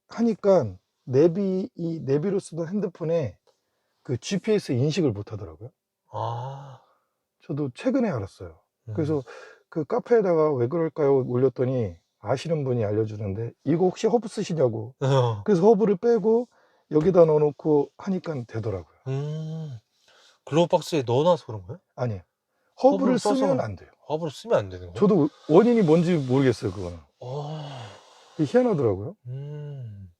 [SPEAKER 2] 하니까 이 내비로 쓰던 핸드폰에 그 GPS 인식을 못 하더라고요.
[SPEAKER 1] 아.
[SPEAKER 2] 저도 최근에 알았어요.
[SPEAKER 1] 음.
[SPEAKER 2] 그래서 그 카페에다가 "왜 그럴까요?" 올렸더니 아시는 분이 알려주는데 "이거 혹시 허브 쓰시냐."고.
[SPEAKER 1] 어.
[SPEAKER 2] 그래서 허브를 빼고 여기다 넣어 놓고 하니깐 되더라고요.
[SPEAKER 1] 음. 글로우박스에 넣어 놔서 그런 거예요?
[SPEAKER 2] 아니에요.
[SPEAKER 1] 허브를
[SPEAKER 2] 허브를 쓰면
[SPEAKER 1] 써서
[SPEAKER 2] 안 돼요.
[SPEAKER 1] 허브를 쓰면 안 되는 거예요?
[SPEAKER 2] 저도 원인이 뭔지 모르겠어요, 그거는.
[SPEAKER 1] 아.
[SPEAKER 2] 이게 희한하더라고요.
[SPEAKER 1] 음.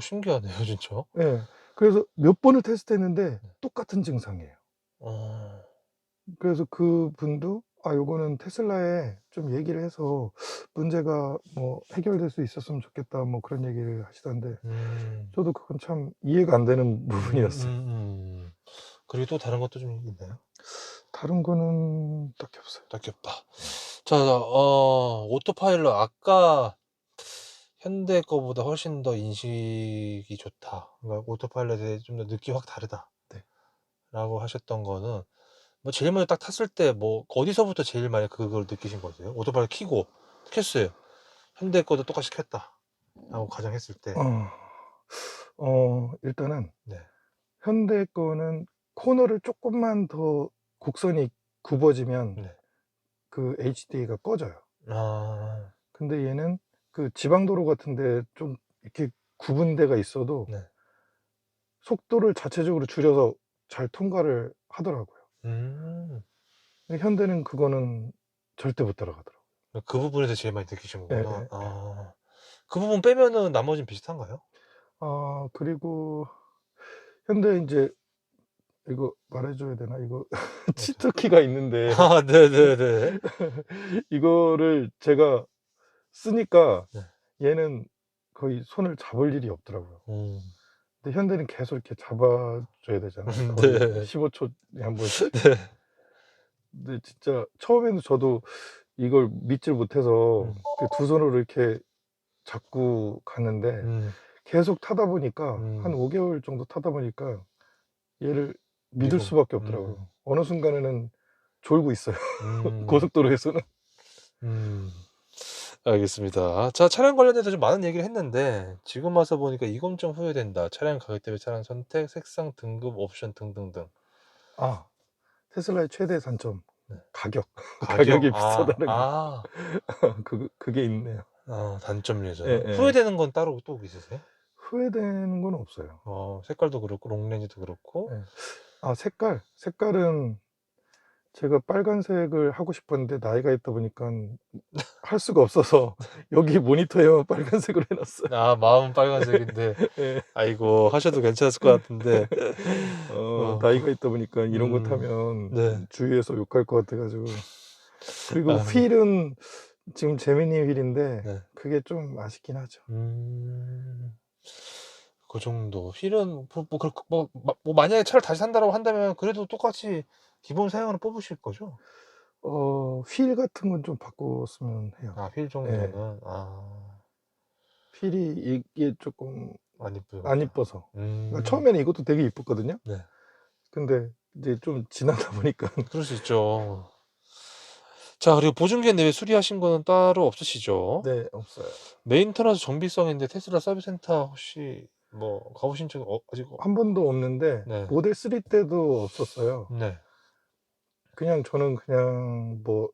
[SPEAKER 1] 신기하네요 진짜.
[SPEAKER 2] 예. 그래서 몇 번을 테스트했는데 똑같은 증상이에요.
[SPEAKER 1] 어.
[SPEAKER 2] 그래서 그분도 요거는 테슬라에 좀 얘기를 해서 문제가 뭐 해결될 수 있었으면 좋겠다 뭐 그런 얘기를 하시던데
[SPEAKER 1] 음.
[SPEAKER 2] 저도 그건 참 이해가 안 되는 부분이었어요.
[SPEAKER 1] 음음음. 그리고 또 다른 것도 좀 있나요?
[SPEAKER 2] 다른 거는 딱히 없어요.
[SPEAKER 1] 딱히 없다. 자 오토파일럿 아까 현대 거보다 훨씬 더 인식이 좋다. 그러니까 오토파일럿에 좀 더 느낌이 확 다르다라고
[SPEAKER 2] 네.
[SPEAKER 1] 하셨던 거는 뭐 제일 먼저 딱 탔을 때 뭐 어디서부터 제일 많이 그걸 느끼신 거세요? 오토파일럿 켜고 켰어요. 현대 거도 똑같이 켰다라고 가정했을 때.
[SPEAKER 2] 어. 일단은
[SPEAKER 1] 네.
[SPEAKER 2] 현대 거는 코너를 쪼끔만 더 곡선이 굽어지면
[SPEAKER 1] 네.
[SPEAKER 2] 그 HDA가 꺼져요.
[SPEAKER 1] 아.
[SPEAKER 2] 근데 얘는 그 지방도로 같은 데 좀 이렇게 굽은 데가 있어도
[SPEAKER 1] 네.
[SPEAKER 2] 속도를 자체적으로 줄여서 잘 통과를 하더라고요.
[SPEAKER 1] 음.
[SPEAKER 2] 근데 현대는 그거는 절대 못 따라가더라고요.
[SPEAKER 1] 그 부분에서 제일 많이 느끼신 거구나.
[SPEAKER 2] 예예예.
[SPEAKER 1] 아. 그 부분 빼면은 나머지는 비슷한가요?
[SPEAKER 2] 그리고 현대 인제 이거 말해줘야 되나? 이거 치트키가 있는데
[SPEAKER 1] 아, 네네네.
[SPEAKER 2] 이거를 제가 쓰니까
[SPEAKER 1] 네.
[SPEAKER 2] 얘는 거의 손을 잡을 일이 없더라고요.
[SPEAKER 1] 음.
[SPEAKER 2] 근데 현대는 계속 이렇게 잡아줘야 되잖아요. 거의
[SPEAKER 1] 네.
[SPEAKER 2] 15초에 한 번씩.
[SPEAKER 1] 네.
[SPEAKER 2] 근데 진짜 처음에는 저도 이걸 믿질 못해서
[SPEAKER 1] 음.
[SPEAKER 2] 두 손으로 이렇게 잡고 갔는데
[SPEAKER 1] 음.
[SPEAKER 2] 계속 타다 보니까 한
[SPEAKER 1] 음.
[SPEAKER 2] 5개월 정도 타다 보니까 얘를 믿을
[SPEAKER 1] 미국.
[SPEAKER 2] 수밖에 없더라고요. 어느 순간에는 졸고 있어요.
[SPEAKER 1] 음.
[SPEAKER 2] 고속도로에서는.
[SPEAKER 1] 음. 알겠습니다. 자, 차량 관련해서 좀 많은 얘기를 했는데 지금 와서 보니까 이건 좀 후회된다. 차량 가격 대비 차량 선택, 색상, 등급, 옵션 등등등.
[SPEAKER 2] 아, 테슬라의 최대 단점.
[SPEAKER 1] 네.
[SPEAKER 2] 가격.
[SPEAKER 1] 가격.
[SPEAKER 2] 가격이 비싸다는 거.
[SPEAKER 1] 아.
[SPEAKER 2] 그게 있네요.
[SPEAKER 1] 단점 예전.
[SPEAKER 2] 예예.
[SPEAKER 1] 후회되는 건 따로 또 있으세요?
[SPEAKER 2] 후회되는 건 없어요.
[SPEAKER 1] 색깔도 그렇고 롱렌즈도 그렇고.
[SPEAKER 2] 예. 아, 색깔은 제가 빨간색을 하고 싶었는데 나이가 있다 보니깐 할 수가 없어서 여기 모니터에만 빨간색으로 해 놨어요.
[SPEAKER 1] 마음은 빨간색인데
[SPEAKER 2] 예.
[SPEAKER 1] 아이고 하셔도 괜찮았을 것 같은데.
[SPEAKER 2] 나이가 있다 보니까 이런 거
[SPEAKER 1] 음.
[SPEAKER 2] 타면
[SPEAKER 1] 네.
[SPEAKER 2] 주위에서 욕할 것 같아 가지고. 그리고
[SPEAKER 1] 아.
[SPEAKER 2] 휠은 지금 제미니 휠인데
[SPEAKER 1] 네.
[SPEAKER 2] 그게 좀 아쉽긴 하죠.
[SPEAKER 1] 그 정도. 휠은 만약에 차를 다시 산다라고 한다면 그래도 똑같이 기본 사양으로 뽑으실 거죠?
[SPEAKER 2] 휠 같은 건 좀 바꿨으면 해요.
[SPEAKER 1] 휠
[SPEAKER 2] 예.
[SPEAKER 1] 정도는.
[SPEAKER 2] 휠이 이게 쪼끔
[SPEAKER 1] 안 이쁘요.
[SPEAKER 2] 안 이뻐서. 그러니까
[SPEAKER 1] 음.
[SPEAKER 2] 처음에는 이것도 되게 이뻤거든요.
[SPEAKER 1] 네.
[SPEAKER 2] 근데 이제 좀 지나다 보니까
[SPEAKER 1] 그럴 수 있죠. 자, 그리고 보증기한 내외 수리하신 거는 따로 없으시죠?
[SPEAKER 2] 네, 없어요.
[SPEAKER 1] 메인터너스 정비성인데 테슬라 서비스 센터 혹시 가 보신 적 아직
[SPEAKER 2] 한 번도 없는데
[SPEAKER 1] 네.
[SPEAKER 2] 모델 3 때도 없었어요.
[SPEAKER 1] 네.
[SPEAKER 2] 그냥 저는 뭐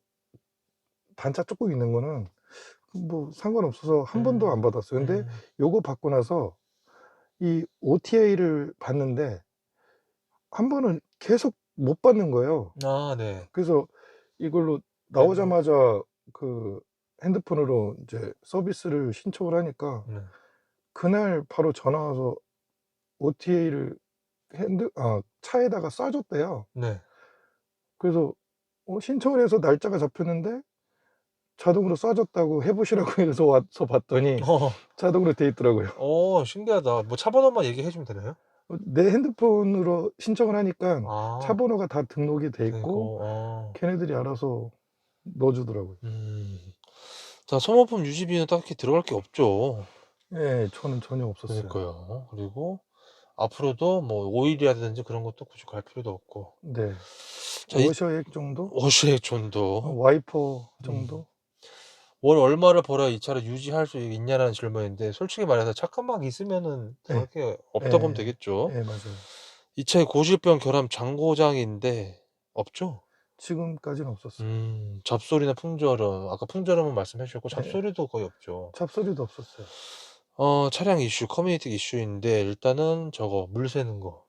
[SPEAKER 2] 단차 쪼끔 있는 거는 뭐 상관없어서 한 번도 안 받았어요. 근데 요거 받고 나서 이 OTA를 받는데 한 번은 계속 못 받는 거예요.
[SPEAKER 1] 네.
[SPEAKER 2] 그래서 이걸로 나오자마자 그 핸드폰으로 이제 서비스를 신청을 하니까
[SPEAKER 1] 네.
[SPEAKER 2] 그날 바로 전화 와서 OTA를 차에다가 쏴 줬대요.
[SPEAKER 1] 네.
[SPEAKER 2] 그래서 신청을 해서 날짜가 잡혔는데 자동으로 쏴 줬다고 해 보시라고 해서 와서 봤더니 자동으로 돼 있더라고요.
[SPEAKER 1] 신기하다. 차 번호만 얘기해 주면 되나요?
[SPEAKER 2] 내 핸드폰으로 신청을 하니까 차
[SPEAKER 1] 아.
[SPEAKER 2] 번호가 다 등록이 돼 있고
[SPEAKER 1] 있고.
[SPEAKER 2] 걔네들이 알아서 넣어 주더라고요.
[SPEAKER 1] 자, 소모품 유지비는 딱히 들어갈 게 없죠.
[SPEAKER 2] 예. 저는 전혀 없었어요.
[SPEAKER 1] 그러니까요. 그리고 앞으로도 오일이라든지 그런 것도 굳이 갈 필요도 없고.
[SPEAKER 2] 네.
[SPEAKER 1] 자,
[SPEAKER 2] 워셔액 정도?
[SPEAKER 1] 워시액 정도.
[SPEAKER 2] 와이퍼 정도?
[SPEAKER 1] 월 얼마를 벌어야 이 차를 유지할 수 있냐라는 질문인데 솔직히 말해서 차값만 있으면은
[SPEAKER 2] 예.
[SPEAKER 1] 다를 게 없다 보면
[SPEAKER 2] 예.
[SPEAKER 1] 되겠죠.
[SPEAKER 2] 예, 맞아요.
[SPEAKER 1] 이 차에 고질병 결함 장고장인데 없죠?
[SPEAKER 2] 지금까지는 없었어요.
[SPEAKER 1] 잡소리나 풍절음, 아까 풍절음은 말씀해 주셨고
[SPEAKER 2] 예.
[SPEAKER 1] 잡소리도 거의 없죠.
[SPEAKER 2] 잡소리도 없었어요.
[SPEAKER 1] 차량 이슈, 커뮤니티 이슈인데 일단은 저거 물 새는 거.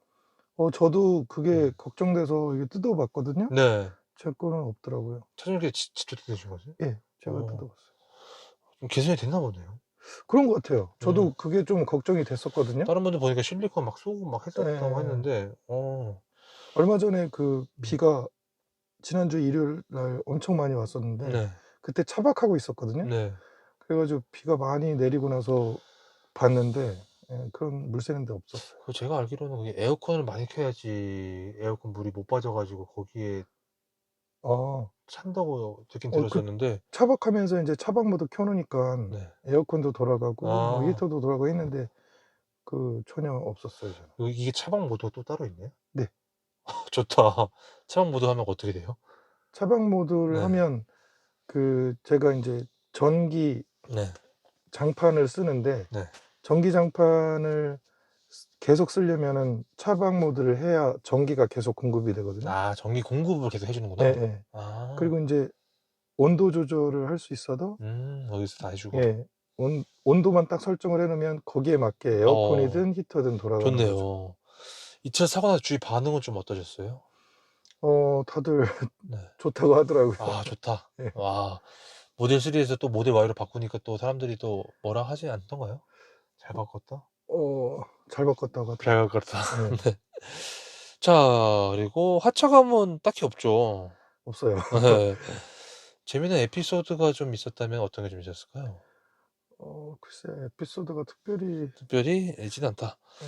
[SPEAKER 2] 저도 그게 걱정돼서 이게 뜯어 봤거든요.
[SPEAKER 1] 네.
[SPEAKER 2] 제 거는 없더라고요.
[SPEAKER 1] 차주님께 직접 뜯으신 거세요?
[SPEAKER 2] 예. 제가
[SPEAKER 1] 어.
[SPEAKER 2] 뜯어 봤어요.
[SPEAKER 1] 좀 개선이 됐나 보네요.
[SPEAKER 2] 그런 것 같아요. 저도 그게 좀 걱정이 됐었거든요.
[SPEAKER 1] 다른 분들 보니까 실리콘 쏘고 했었다고
[SPEAKER 2] 예.
[SPEAKER 1] 했는데
[SPEAKER 2] 얼마 전에 비가 지난주 일요일 날 엄청 많이 왔었는데
[SPEAKER 1] 네.
[SPEAKER 2] 그때 차박하고 있었거든요.
[SPEAKER 1] 네.
[SPEAKER 2] 그래 가지고 비가 많이 내리고 나서 봤는데 그런 물 새는 데 없었어요.
[SPEAKER 1] 제가 알기로는 그게 에어컨을 많이 켜야지 에어컨 물이 못 빠져 가지고 거기에 찬다고 듣긴
[SPEAKER 2] 그
[SPEAKER 1] 들었었는데.
[SPEAKER 2] 차박하면서 인제 차박 모드 켜 놓으니깐
[SPEAKER 1] 네.
[SPEAKER 2] 에어컨도 돌아가고 뭐
[SPEAKER 1] 아.
[SPEAKER 2] 히터도 돌아가고 했는데 전혀 없었어요, 저는.
[SPEAKER 1] 이게 차박 모드가 또 따로 있나요?
[SPEAKER 2] 네.
[SPEAKER 1] 좋다. 차박 모드 하면 어떻게 돼요?
[SPEAKER 2] 차박 모드를
[SPEAKER 1] 네.
[SPEAKER 2] 하면 제가 인제 전기
[SPEAKER 1] 네.
[SPEAKER 2] 장판을 쓰는데
[SPEAKER 1] 네.
[SPEAKER 2] 전기 장판을 계속 쓰려면은 차박 모드를 해야 전기가 계속 공급이 되거든요.
[SPEAKER 1] 전기 공급을 계속 해 주는구나.
[SPEAKER 2] 예예. 그리고 인제 온도 조절을 할 수 있어도
[SPEAKER 1] 거기서 다 해 주고.
[SPEAKER 2] 예. 온도만 딱 설정을 해 놓으면 거기에 맞게 에어컨이든 히터든 돌아가는 거죠.
[SPEAKER 1] 좋네요. 이 차 사고 나서 주위 반응은 좀 어떠셨어요?
[SPEAKER 2] 다들
[SPEAKER 1] 네.
[SPEAKER 2] 좋다고 하더라고요.
[SPEAKER 1] 좋다.
[SPEAKER 2] 예.
[SPEAKER 1] 와. 모델 3에서 또 모델 Y로 바꾸니까 또 사람들이 또 뭐라 하지 않던가요? 잘 바꿨다?
[SPEAKER 2] 잘 바꿨다고 하더라고요.
[SPEAKER 1] 잘 바꿨다.
[SPEAKER 2] 네.
[SPEAKER 1] 네. 자, 그리고 하차감은 딱히 없죠.
[SPEAKER 2] 없어요.
[SPEAKER 1] 네. 재미있는 에피소드가 좀 있었다면 어떤 게 좀 있었을까요?
[SPEAKER 2] 글쎄 에피소드가 특별히
[SPEAKER 1] 특별히 애진 않다.
[SPEAKER 2] 예.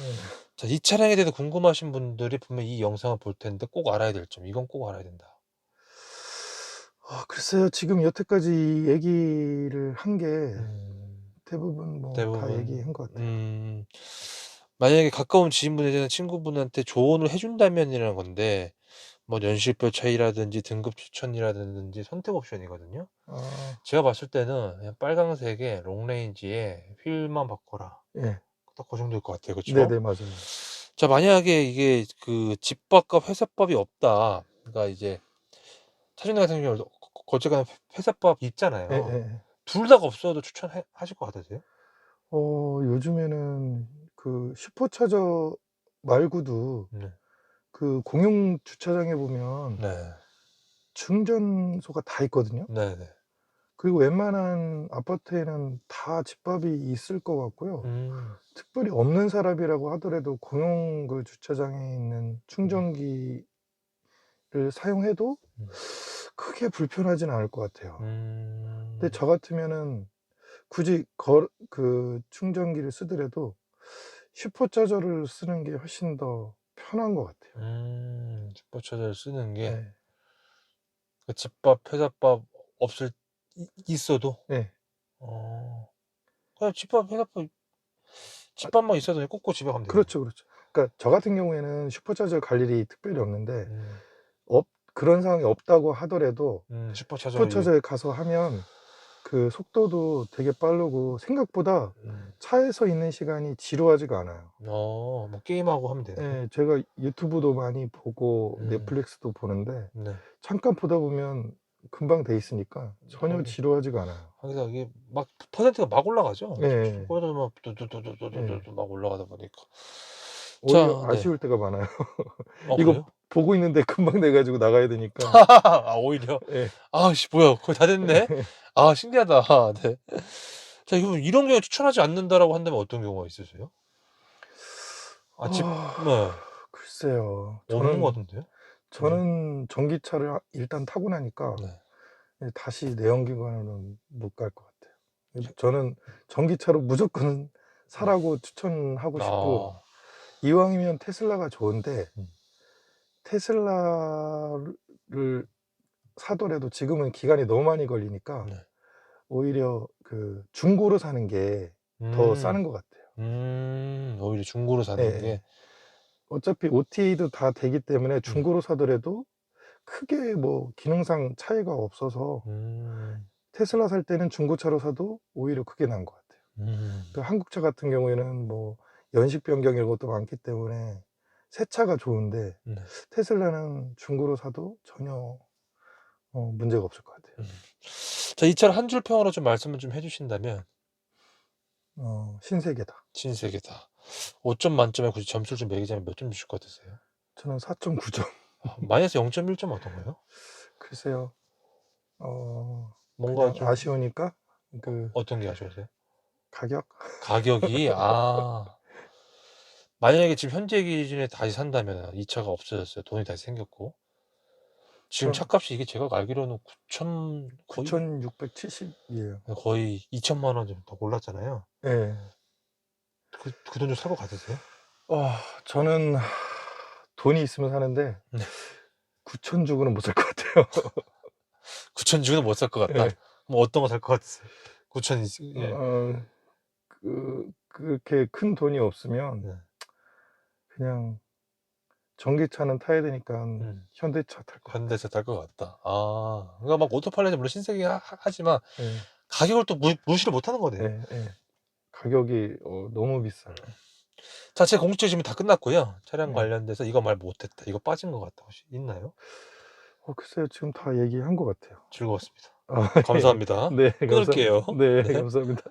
[SPEAKER 1] 자, 이 차량에 대해서 궁금하신 분들이 분명 이 영상을 볼 텐데 꼭 알아야 될 점, 이건 꼭 알아야 된다.
[SPEAKER 2] 글쎄요. 지금 여태까지 이 얘기를 한 게
[SPEAKER 1] 음,
[SPEAKER 2] 대부분 뭐 다
[SPEAKER 1] 대부분,
[SPEAKER 2] 얘기한 것 같아요.
[SPEAKER 1] 만약에 가까운 지인분이나 친구분한테 조언을 해준다면이라는 건데, 뭐 연식별 차이라든지 등급 추천이라든지 선택 옵션이거든요.
[SPEAKER 2] 아
[SPEAKER 1] 제가 봤을 때는 그냥 빨강색의 롱레인지에 휠만 바꿔라.
[SPEAKER 2] 예.
[SPEAKER 1] 딱 그 정도일 것 같아요. 그쵸?
[SPEAKER 2] 네네. 맞아요.
[SPEAKER 1] 자, 만약에 이게 그 집밥과 회사밥이 없다. 그러니까 이제 차주님 같은 경우는 어쨌거나 회사밥 있잖아요.
[SPEAKER 2] 예예.
[SPEAKER 1] 둘 다가 없어도 하실 것 같으세요?
[SPEAKER 2] 요즘에는 그 슈퍼차저 말고도
[SPEAKER 1] 네.
[SPEAKER 2] 그 공용 주차장에 보면
[SPEAKER 1] 네.
[SPEAKER 2] 충전소가 다 있거든요.
[SPEAKER 1] 네네.
[SPEAKER 2] 그리고 웬만한 아파트에는 다 집밥이 있을 것 같고요.
[SPEAKER 1] 음.
[SPEAKER 2] 특별히 없는 사람이라고 하더라도 공용 그 주차장에 있는 충전기를 사용해도
[SPEAKER 1] 음.
[SPEAKER 2] 크게 불편하지는 않을 것 같아요. 근데
[SPEAKER 1] 음.
[SPEAKER 2] 저 같으면은 굳이 그 충전기를 쓰더라도 슈퍼차저를 쓰는 게 훨씬 더 편한 것 같아요.
[SPEAKER 1] 슈퍼차저를 쓰는 게
[SPEAKER 2] 네.
[SPEAKER 1] 그 집밥, 회사밥 없을 있어도
[SPEAKER 2] 네.
[SPEAKER 1] 그냥 집밥, 회사밥
[SPEAKER 2] 아
[SPEAKER 1] 집밥만 있어도 그냥 꽂고 집에 가면 되잖아요.
[SPEAKER 2] 그렇죠, 그렇죠. 그러니까 저 같은 경우에는 슈퍼차저를 갈 일이 특별히 없는데
[SPEAKER 1] 음.
[SPEAKER 2] 없 그런 상황이 없다고 하더라도
[SPEAKER 1] 슈퍼차저
[SPEAKER 2] 슈퍼차저에 가서 하면 그 속도도 되게 빠르고 생각보다
[SPEAKER 1] 음.
[SPEAKER 2] 차에서 있는 시간이 지루하지가 않아요.
[SPEAKER 1] 뭐 게임하고 하면 되나요?
[SPEAKER 2] 예. 제가 유튜브도 많이 보고
[SPEAKER 1] 음.
[SPEAKER 2] 넷플릭스도 보는데
[SPEAKER 1] 네.
[SPEAKER 2] 잠깐 보다 보면 금방 돼 있으니까 전혀
[SPEAKER 1] 하긴
[SPEAKER 2] 지루하지가 않아요.
[SPEAKER 1] 하기가 이게 막 퍼센트가 막 올라가죠.
[SPEAKER 2] 예예.
[SPEAKER 1] 거기다 막
[SPEAKER 2] 예.
[SPEAKER 1] 두두두두두두두 막 올라가다 보니까.
[SPEAKER 2] 오히려
[SPEAKER 1] 자, 네.
[SPEAKER 2] 아쉬울 때가 많아요. 이거
[SPEAKER 1] 그래요?
[SPEAKER 2] 보고 있는데 금방 돼 가지고 나가야 되니까.
[SPEAKER 1] 오히려?
[SPEAKER 2] 예.
[SPEAKER 1] 아씨 뭐야 거의 다 됐네? 신기하다. 네. 자, 이런 경우에 추천하지 않는다라고 한다면 어떤 경우가 있으세요?
[SPEAKER 2] 아
[SPEAKER 1] 네.
[SPEAKER 2] 글쎄요.
[SPEAKER 1] 없는 것 같은데요? 그죠?
[SPEAKER 2] 저는 전기차를 일단 타고 나니까
[SPEAKER 1] 네.
[SPEAKER 2] 다시 내연기관으로는 못 갈 것 같아요. 저는 전기차로 무조건 사라고 추천하고 싶고
[SPEAKER 1] 아.
[SPEAKER 2] 이왕이면 테슬라가 좋은데
[SPEAKER 1] 음.
[SPEAKER 2] 테슬라를 사더라도 지금은 기간이 너무 많이 걸리니까
[SPEAKER 1] 네.
[SPEAKER 2] 오히려 그 중고로 사는 게 더
[SPEAKER 1] 음.
[SPEAKER 2] 싸는 것 같아요.
[SPEAKER 1] 오히려 중고로 사는 게.
[SPEAKER 2] 예예. 어차피 OTA도 다 되기 때문에
[SPEAKER 1] 네.
[SPEAKER 2] 중고로 사더라도 크게 뭐 기능상 차이가 없어서
[SPEAKER 1] 음.
[SPEAKER 2] 테슬라 살 때는 중고차로 사도 오히려 그게 나은 것 같아요.
[SPEAKER 1] 음.
[SPEAKER 2] 그 한국차 같은 경우에는 뭐 연식 변경 이런 것도 많기 때문에 새 차가 좋은데
[SPEAKER 1] 네.
[SPEAKER 2] 테슬라는 중고로 사도 전혀 문제가 없을 것 같아요.
[SPEAKER 1] 음. 자, 이 차를 한 줄 평으로 좀 말씀을 좀 해 주신다면
[SPEAKER 2] 신세계다.
[SPEAKER 1] 신세계다. 5점 만점에 굳이 점수를 좀 매기자면 몇 점 주실 것 같으세요?
[SPEAKER 2] 저는 4.9점.
[SPEAKER 1] 마이너스 0.1점 어떤가요?
[SPEAKER 2] 글쎄요.
[SPEAKER 1] 뭔가
[SPEAKER 2] 그냥
[SPEAKER 1] 좀
[SPEAKER 2] 아쉬우니까 그
[SPEAKER 1] 어떤 게 아쉬우세요?
[SPEAKER 2] 가격?
[SPEAKER 1] 가격이 만약에 지금 현재 기준에 다시 산다면 이 차가 없어졌어요. 돈이 다시 생겼고. 지금
[SPEAKER 2] 전
[SPEAKER 1] 차값이 이게 제가 알기로는 9천 거의
[SPEAKER 2] 9,670 이에요.
[SPEAKER 1] 거의 2천만 원 좀 더 올랐잖아요.
[SPEAKER 2] 예.
[SPEAKER 1] 그 돈 좀 살 것 같으세요?
[SPEAKER 2] 저는 돈이 있으면 사는데
[SPEAKER 1] 네.
[SPEAKER 2] 9,000 주고는 못 살 것 같아요.
[SPEAKER 1] 9천 주고는 못 살 것 같다.
[SPEAKER 2] 예.
[SPEAKER 1] 뭐 어떤 거 살 것 같으세요? 9천 예.
[SPEAKER 2] 그렇게 큰 돈이 없으면
[SPEAKER 1] 네.
[SPEAKER 2] 그냥 전기차는 타야 되니깐
[SPEAKER 1] 음.
[SPEAKER 2] 현대차 탈 것 같아요.
[SPEAKER 1] 현대차 탈 것 같다. 그러니까 막 오토파일럿이 물론 신세계긴 하지만
[SPEAKER 2] 예.
[SPEAKER 1] 가격을 또 무시를 못 하는 거네요.
[SPEAKER 2] 예예. 가격이 너무 비싸요.
[SPEAKER 1] 자, 제 공식적 질문 다 끝났고요. 차량
[SPEAKER 2] 예.
[SPEAKER 1] 관련돼서 이거 말 못했다, 이거 빠진 것 같다 혹시 있나요?
[SPEAKER 2] 글쎄요. 지금 다 얘기한 것 같아요.
[SPEAKER 1] 즐거웠습니다.
[SPEAKER 2] 아 예.
[SPEAKER 1] 감사합니다.
[SPEAKER 2] 네 감사합니다.
[SPEAKER 1] 끊을게요.
[SPEAKER 2] 네
[SPEAKER 1] 네.
[SPEAKER 2] 감사합니다.